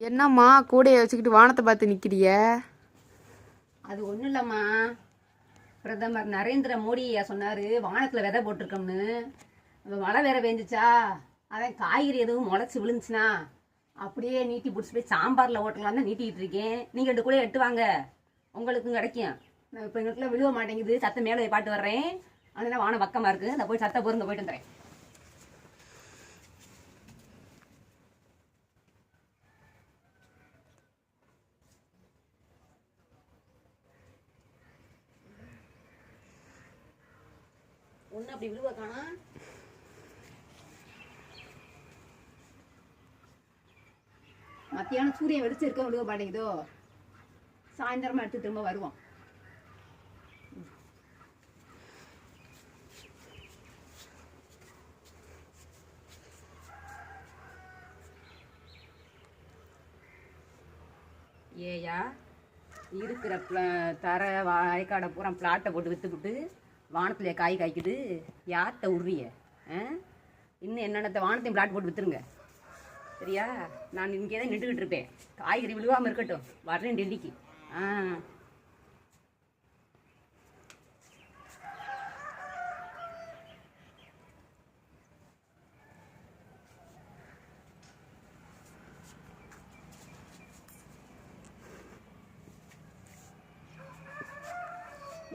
என்னம்மா கூடைய வச்சுக்கிட்டு வானத்தை பார்த்து நிற்கிறிய? அது ஒன்றும் இல்லைம்மா, பிரதமர் நரேந்திர மோடி சொன்னார் வானத்தில் விதை போட்டிருக்கோம்னு. மழை வேற பெஞ்சிச்சா, அதான் காய்கறி எதுவும் முளைச்சி விழுந்துச்சுன்னா அப்படியே நீட்டி பிடிச்சி போய் சாம்பாரில் ஓட்டலாம் தான் நீட்டிகிட்டு இருக்கேன். நீங்கள் 2 கூட எட்டு வாங்க, உங்களுக்கும் கிடைக்கும். நான் இப்போ எங்களுக்குலாம் விழுவ மாட்டேங்குது, சத்த மேலே பாட்டு வர்றேன். அதனால வானம் பக்கமாக இருக்குது, நான் போய் சத்த பொருங்க போயிட்டு வந்துடுறேன். ஒன்று அப்படி விழுவ காணா. மத்தியானம் சூரியன் வெடிச்சு இருக்க விழுவ மாட்டேங்குதோ, சாயந்தரமா எடுத்து திரும்ப வருவோம். ஏயா இருக்கிற தர வாய்க்காடை பூரா பிளாட்டை போட்டு விற்றுப்புட்டு வானத்துல காய் காய்க்குது, யார்கிட்ட உரிய? இன்னும் என்னென்ன வானத்தையும் பிளாட் போட்டு விற்றுருங்க, சரியா? நான் இங்கே தான் நின்றுக்கிட்டு இருப்பேன், காய்கறி விழுவாமல் இருக்கட்டும், வர்றேன் டெல்லிக்கு.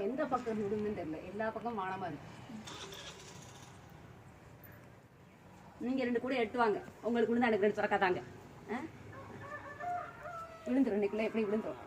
எந்த பக்கம் விடுங்கன்னு தெரியல, எல்லா பக்கம் வானமா இருக்கு. நீங்க 2 கூட எட்டு வாங்க, உங்களுக்கு விழுந்தா எனக்கு 2 சுரக்கா தாங்க. விழுந்துரும், இன்னைக்குள்ள எப்படி விழுந்துரும்.